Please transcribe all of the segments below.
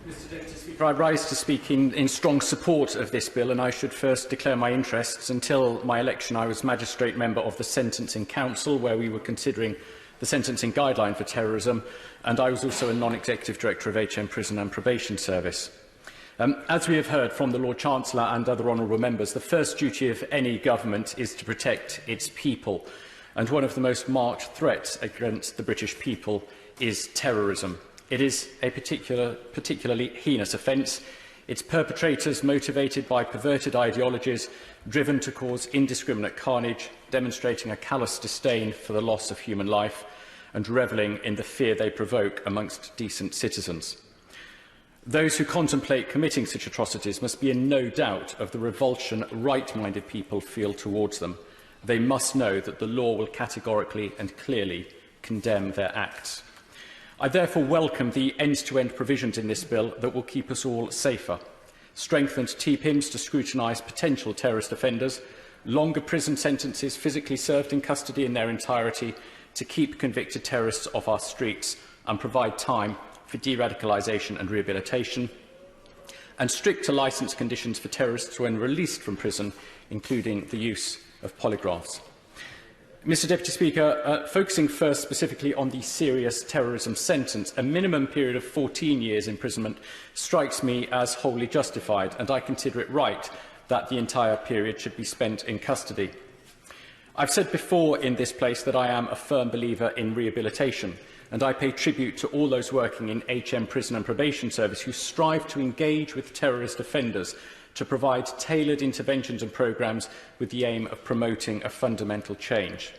Mr Deputy Speaker, I rise to speak in strong support of this bill, and I should first declare my interests. Until my election, I was magistrate member of the Sentencing Council, where we were considering the sentencing guideline for terrorism, and I was also a non-executive director of HM Prison and Probation Service. As we have heard from the Lord Chancellor and other honourable members, the first duty of any government is to protect its people, and one of the most marked threats against the British people is terrorism. It is a particularly heinous offence. Its perpetrators motivated by perverted ideologies, driven to cause indiscriminate carnage, demonstrating a callous disdain for the loss of human life, and revelling in the fear they provoke amongst decent citizens. Those who contemplate committing such atrocities must be in no doubt of the revulsion right-minded people feel towards them. They must know that the law will categorically and clearly condemn their acts. I therefore welcome the end-to-end provisions in this bill that will keep us all safer. Strengthened TPIMs to scrutinise potential terrorist offenders, longer prison sentences physically served in custody in their entirety to keep convicted terrorists off our streets and provide time for de-radicalisation and rehabilitation, and stricter licence conditions for terrorists when released from prison, including the use of polygraphs. Mr Deputy Speaker, focusing first specifically on the serious terrorism sentence, a minimum period of 14 years imprisonment strikes me as wholly justified, and I consider it right that the entire period should be spent in custody. I've said before in this place that I am a firm believer in rehabilitation, and I pay tribute to all those working in HM Prison and Probation Service who strive to engage with terrorist offenders to provide tailored interventions and programmes with the aim of promoting a fundamental change.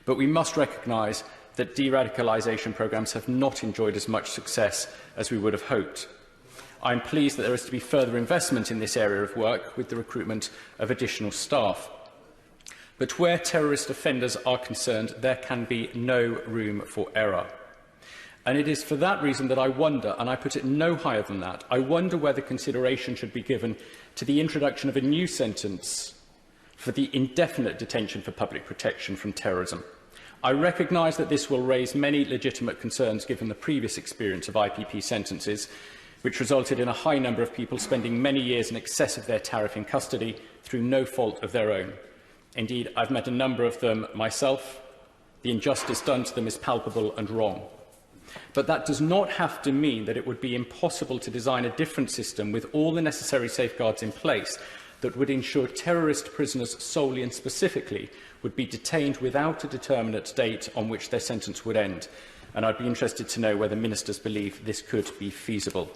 But we must recognise that de-radicalisation programmes have not enjoyed as much success as we would have hoped. I am pleased that there is to be further investment in this area of work with the recruitment of additional staff. But where terrorist offenders are concerned, there can be no room for error. And it is for that reason that I wonder, and I put it no higher than that, I wonder whether consideration should be given to the introduction of a new sentence for the indefinite detention for public protection from terrorism. I recognise that this will raise many legitimate concerns given the previous experience of IPP sentences, which resulted in a high number of people spending many years in excess of their tariff in custody through no fault of their own. Indeed, I've met a number of them myself. The injustice done to them is palpable and wrong. But that does not have to mean that it would be impossible to design a different system with all the necessary safeguards in place that would ensure terrorist prisoners solely and specifically would be detained without a determinate date on which their sentence would end. And I'd be interested to know whether ministers believe this could be feasible.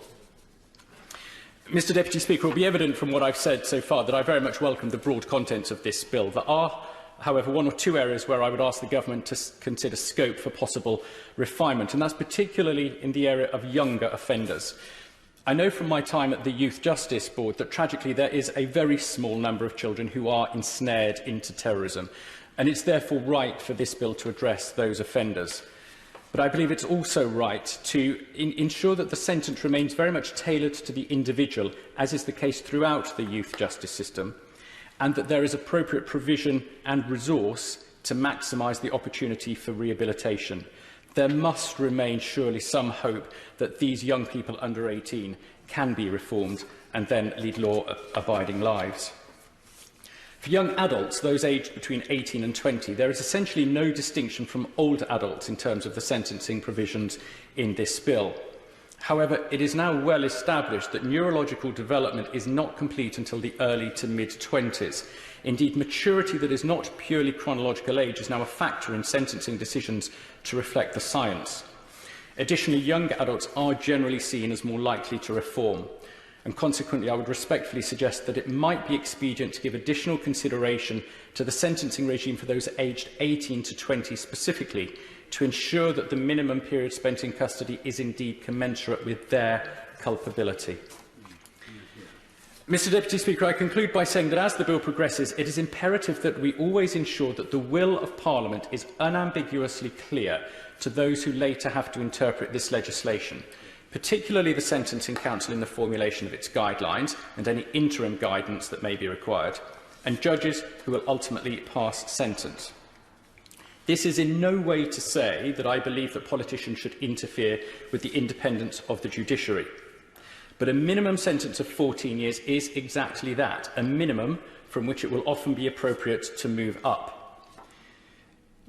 Mr Deputy Speaker, it will be evident from what I've said so far that I very much welcome the broad contents of this bill. There are, however, one or two areas where I would ask the Government to consider scope for possible refinement, and that's particularly in the area of younger offenders. I know from my time at the Youth Justice Board that tragically there is a very small number of children who are ensnared into terrorism, and it's therefore right for this bill to address those offenders. But I believe it's also right to ensure that the sentence remains very much tailored to the individual, as is the case throughout the youth justice system, and that there is appropriate provision and resource to maximise the opportunity for rehabilitation. There must remain surely some hope that these young people under 18 can be reformed and then lead law-abiding lives. For young adults, those aged between 18 and 20, there is essentially no distinction from older adults in terms of the sentencing provisions in this bill. However, it is now well established that neurological development is not complete until the early to mid-20s. Indeed, maturity that is not purely chronological age is now a factor in sentencing decisions to reflect the science. Additionally, young adults are generally seen as more likely to reform, and consequently I would respectfully suggest that it might be expedient to give additional consideration to the sentencing regime for those aged 18 to 20 specifically, to ensure that the minimum period spent in custody is indeed commensurate with their culpability. Mr Deputy Speaker, I conclude by saying that as the bill progresses, it is imperative that we always ensure that the will of Parliament is unambiguously clear to those who later have to interpret this legislation, particularly the Sentencing Council in the formulation of its guidelines and any interim guidance that may be required, and judges who will ultimately pass sentence. This is in no way to say that I believe that politicians should interfere with the independence of the judiciary. But a minimum sentence of 14 years is exactly that, a minimum from which it will often be appropriate to move up.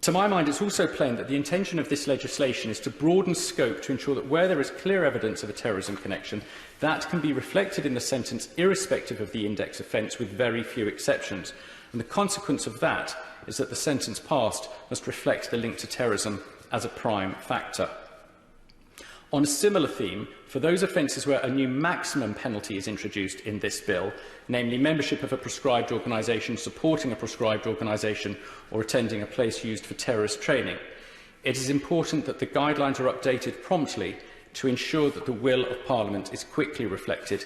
To my mind, it's also plain that the intention of this legislation is to broaden scope to ensure that where there is clear evidence of a terrorism connection, that can be reflected in the sentence irrespective of the index offence, with very few exceptions. And the consequence of that is that the sentence passed must reflect the link to terrorism as a prime factor. On a similar theme, for those offences where a new maximum penalty is introduced in this bill, namely membership of a prescribed organisation, supporting a prescribed organisation or attending a place used for terrorist training, it is important that the guidelines are updated promptly to ensure that the will of Parliament is quickly reflected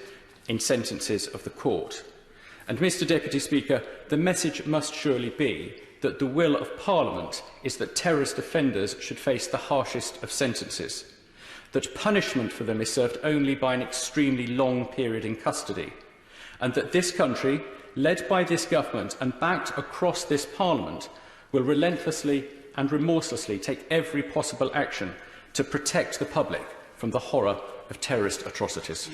in sentences of the Court. And, Mr Deputy Speaker, the message must surely be that the will of Parliament is that terrorist offenders should face the harshest of sentences, that punishment for them is served only by an extremely long period in custody, and that this country, led by this government and backed across this Parliament, will relentlessly and remorselessly take every possible action to protect the public from the horror of terrorist atrocities.